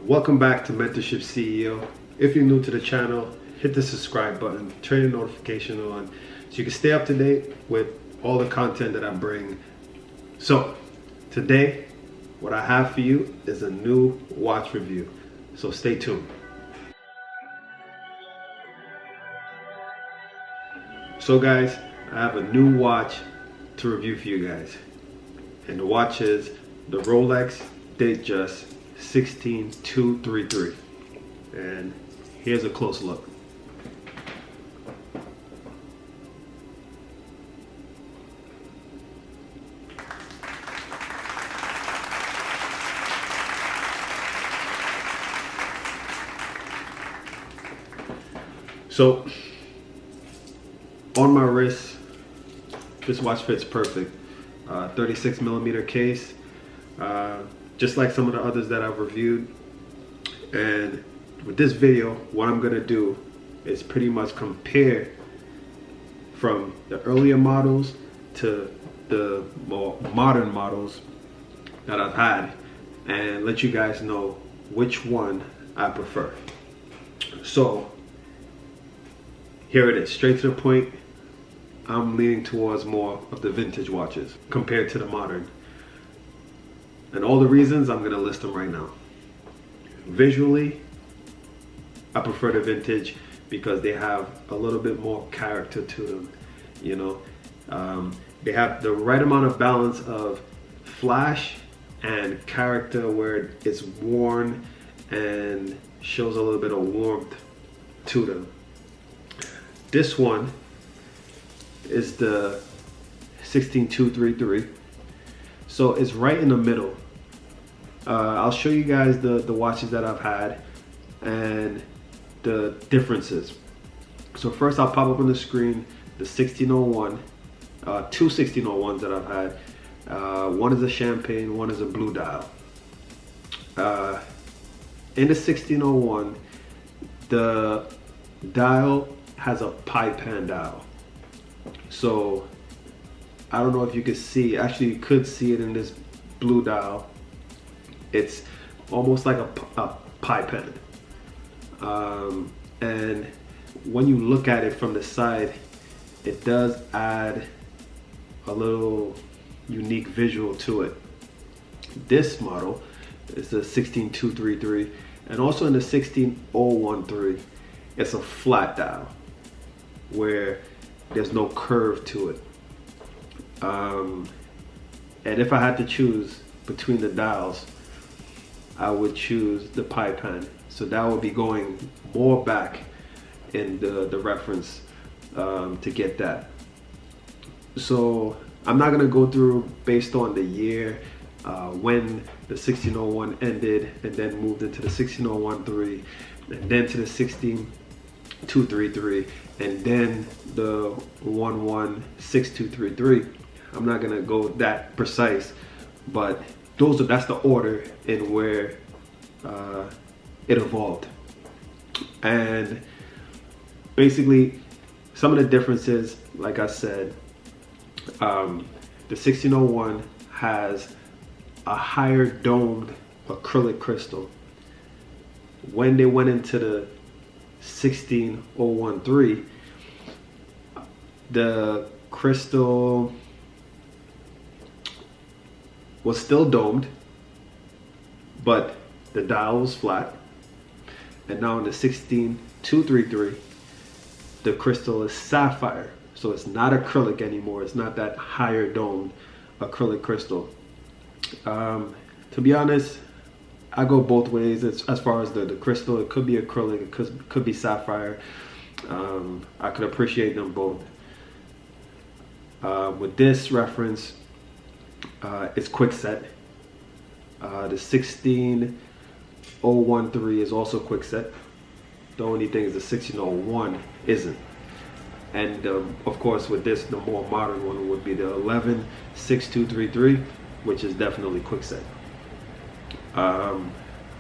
Welcome back to Mentorship CEO. If you're new to the channel, hit the subscribe button, turn your notification on so you can stay up to date with all the content that I bring. So today, what I have for you is a new watch review. So stay tuned. So guys, I have a new watch to review for you guys. And the watch is the Rolex Datejust 16233. And here's a close look. So on my wrist, this watch fits perfect. 36 millimeter case, just like some of the others that I've reviewed. And with this video, what I'm gonna do is pretty much compare from the earlier models to the more modern models that I've had and let you guys know which one I prefer. So here it is, straight to the point. I'm leaning towards more of the vintage watches compared to the modern. And all the reasons, I'm gonna list them right now. Visually, I prefer the vintage because they have a little bit more character to them. You know, they have the right amount of balance of flash and character where it's worn and shows a little bit of warmth to them. This one is the 16233, so it's right in the middle. I'll show you guys the watches that I've had and the differences. So first I'll pop up on the screen the 1601, two 1601s that I've had. One is a champagne, one is a blue dial. In the 1601, the dial has a pie pan dial. So I don't know if you could see, actually you could see it in this blue dial. It's almost like a pie pan. And when you look at it from the side, it does add a little unique visual to it. This model is the 16233, and also in the 16013, it's a flat dial where there's no curve to it. And if I had to choose between the dials, I would choose the pie pan. So that would be going more back in the reference to get that. So I'm not gonna go through based on the year when the 1601 ended and then moved into the 16013 and then to the 16233 and then the 116233. I'm not gonna go that precise, but that's the order in where it evolved. And basically some of the differences, like I said, the 1601 has a higher domed acrylic crystal. When they went into the 16013, the crystal was still domed, but the dial was flat. And now in the 16233, the crystal is sapphire. So it's not acrylic anymore. It's not that higher domed acrylic crystal. To be honest, I go both ways as far as the crystal. It could be acrylic, it could be sapphire. I could appreciate them both. With this reference, it's quick set. The 16013 is also quick set. The only thing is the 1601 isn't. And of course with this, the more modern one would be the 116233, which is definitely quick set. I'm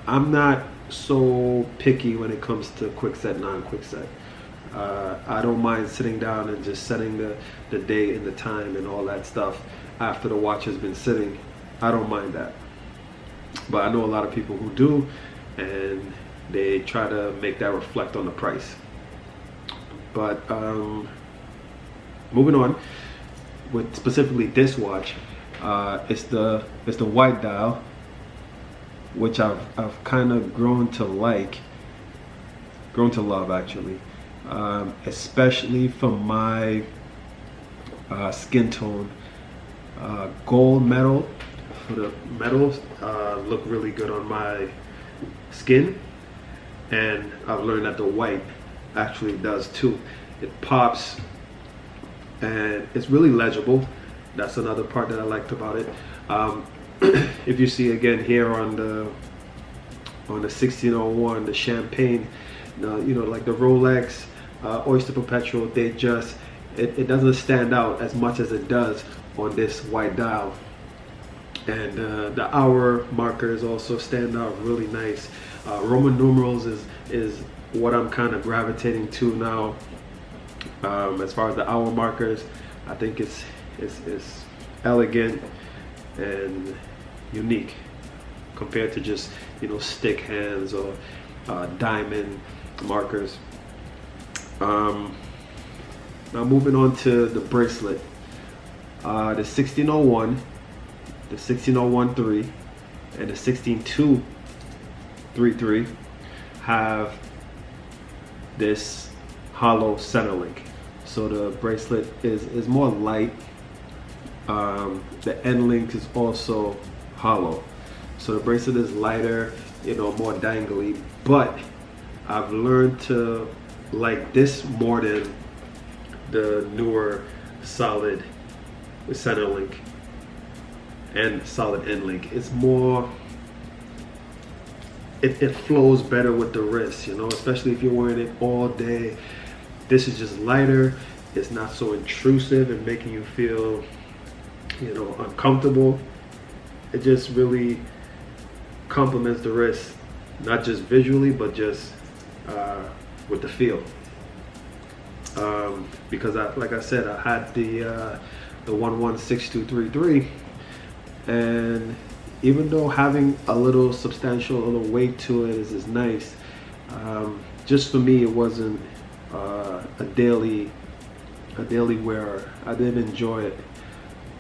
not so picky when it comes to quick set, non-quick set. I don't mind sitting down and just setting the date and the time and all that stuff after the watch has been sitting. I don't mind that. But I know a lot of people who do, and they try to make that reflect on the price. But moving on with specifically this watch, it's the white dial, which I've kind of grown to love actually, especially for my skin tone. Gold metal for the metals look really good on my skin, and I've learned that the white actually does too. It pops and it's really legible. That's another part that I liked about it. If you see again here on the 1601, the champagne, you know, like the Rolex Oyster Perpetual Datejust, it doesn't stand out as much as it does on this white dial. And the hour markers also stand out really nice. Roman numerals is what I'm kind of gravitating to now. As far as the hour markers, I think it's elegant and unique compared to just, you know, stick hands or diamond markers. Now moving on to the bracelet, the 1601, the 16013, and the 16233 have this hollow center link. So the bracelet is more light. The end link is also hollow. So the bracelet is lighter, you know, more dangly, but I've learned to like this more than the newer solid center link and solid end link. It's more, it flows better with the wrist, you know, especially if you're wearing it all day. This is just lighter. It's not so intrusive and making you feel, you know, uncomfortable. It just really complements the wrist, not just visually, but just with the feel. Because like I said, I had the 116233, and even though having a little weight to it is nice, just for me it wasn't a daily wearer. I did enjoy it.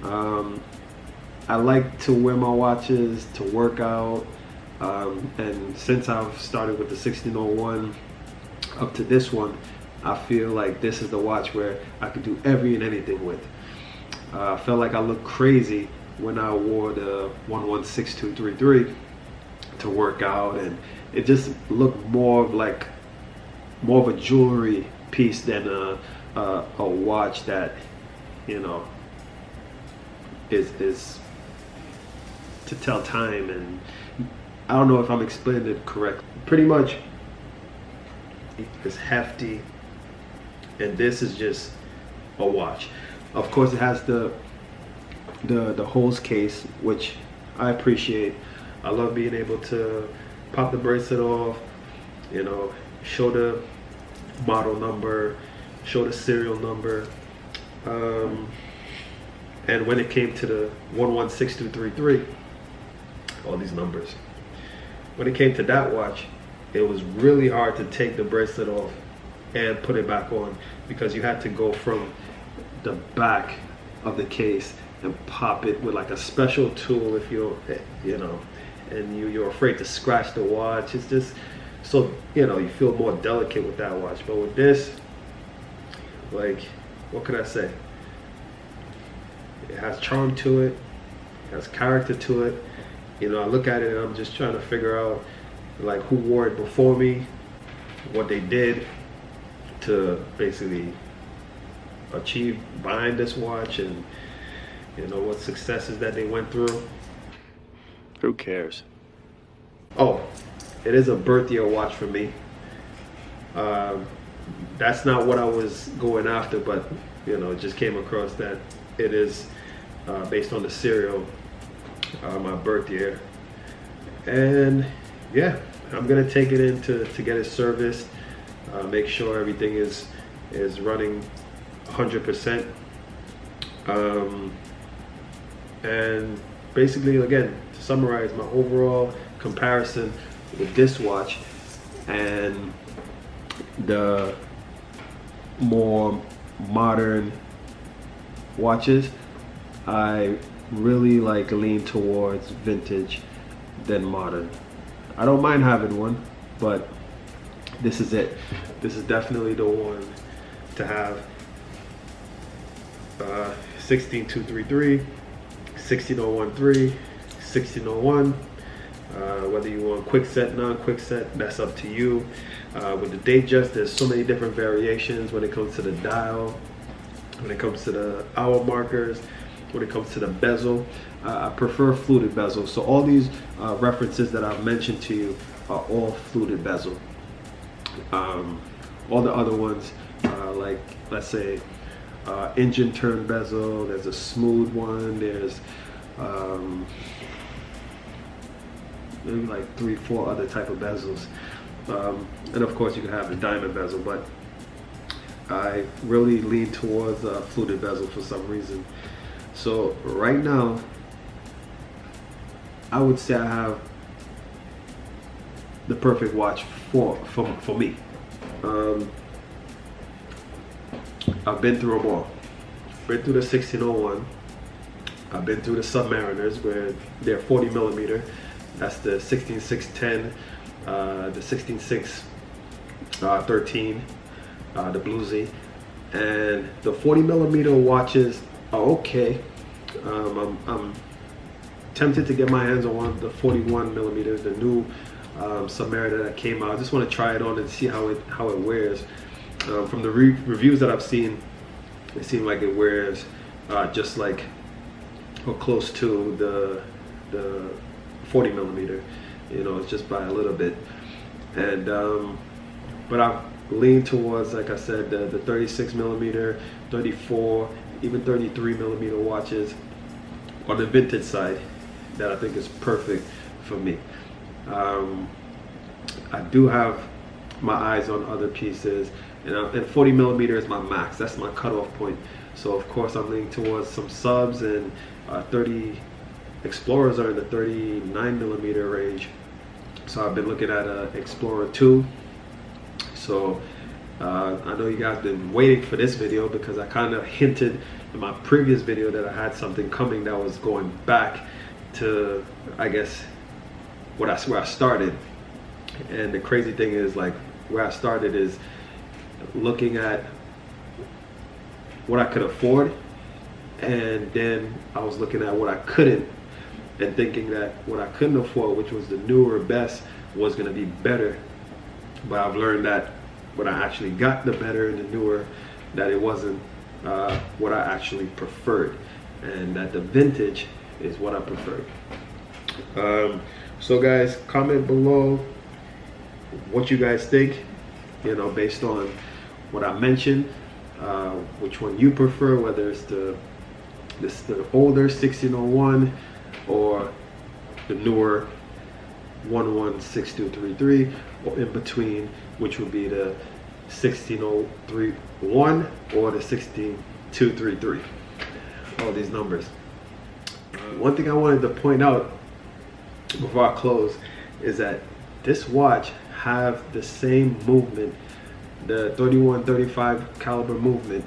I like to wear my watches to work out, and since I've started with the 1601 up to this one, I feel like this is the watch where I could do every and anything with. I felt like I looked crazy when I wore the 116233 to work out, and it just looked more of a jewelry piece than a watch that, you know, is to tell time. And I don't know if I'm explaining it correct. Pretty much it's hefty, and this is just a watch. Of course it has the hose case, which I appreciate. I love being able to pop the bracelet off, you know, show the model number, show the serial number. And when it came to the 116233, all these numbers, when it came to that watch, it was really hard to take the bracelet off and put it back on, because you had to go from the back of the case and pop it with like a special tool if you're, you know, and you're afraid to scratch the watch. It's just, so, you know, you feel more delicate with that watch. But with this, like, what could I say? It has charm to it, it has character to it. You know, I look at it and I'm just trying to figure out, like, who wore it before me, what they did to basically achieve buying this watch, and, you know, what successes that they went through. Who cares? Oh, it is a birthday watch for me. That's not what I was going after, but, you know, it just came across that it is based on the serial, my birthday. And yeah, I'm gonna take it in to get it serviced, make sure everything is running 100%. And basically, again, to summarize, my overall comparison with this watch and the more modern watches, I really like lean towards vintage than modern. I don't mind having one, but this is it. This is definitely the one to have. 16233, 16013, 1601. Whether you want quick set, non-quick set, that's up to you. With the Datejust, there's so many different variations when it comes to the dial, when it comes to the hour markers, when it comes to the bezel. I prefer fluted bezel. So all these references that I've mentioned to you are all fluted bezel. All the other ones, like let's say engine turn bezel, there's a smooth one, there's maybe like 3-4 other type of bezels, and of course you can have the diamond bezel, but I really lean towards fluted bezel for some reason. So right now I would say I have the perfect watch for me. I've been through them all. Been through the 1601. I've been through the Submariners where they're 40 millimeter. That's the 16610, the 16613, the Bluesy, and the 40 millimeter watches are okay. I'm tempted to get my hands on one of the 41 millimeters, the new Submariner that came out. I just want to try it on and see how it wears. From the reviews that I've seen, it seemed like it wears just like or close to the 40 millimeter. You know, it's just by a little bit. And but I've leaned towards, like I said, the 36 millimeter, 34, even 33 millimeter watches on the vintage side that I think is perfect for me. I do have my eyes on other pieces, and 40 millimeter is my max. That's my cutoff point. So of course I'm leaning towards some subs, and 30 Explorers are in the 39 millimeter range. So I've been looking at Explorer 2. So I know you guys have been waiting for this video because I kind of hinted in my previous video that I had something coming that was going back to, I guess, where I started. And the crazy thing is, like, where I started is looking at what I could afford, and then I was looking at what I couldn't, and thinking that what I couldn't afford, which was the newer best, was going to be better. But I've learned that when I actually got the better and the newer, that it wasn't what I actually preferred, and that the vintage is what I preferred. So guys, comment below what you guys think, you know, based on what I mentioned, which one you prefer, whether it's the older 1601 or the newer 116233, or in between, which would be the 16031 or the 16233. All these numbers. One thing I wanted to point out before I close is that this watch have the same movement, the 31-35 caliber movement,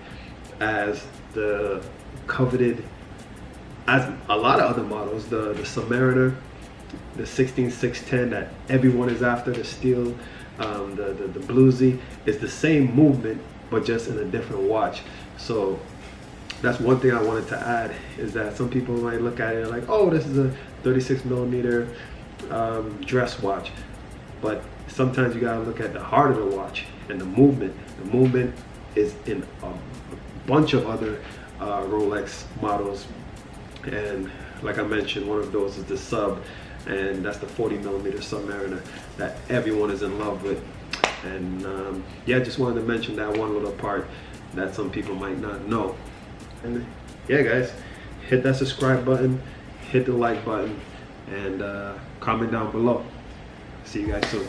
as the coveted, as a lot of other models, the Submariner, the 16610 that everyone is after, the steel, the Bluesy, is the same movement but just in a different watch. So that's one thing I wanted to add, is that some people might look at it like, oh, this is a 36 millimeter dress watch, but sometimes you gotta look at the heart of the watch and the movement. The movement is in a bunch of other Rolex models, and like I mentioned, one of those is the sub, and that's the 40 millimeter Submariner that everyone is in love with. And yeah, just wanted to mention that one little part that some people might not know. And yeah guys, hit that subscribe button, hit the like button, and comment down below. See you guys soon.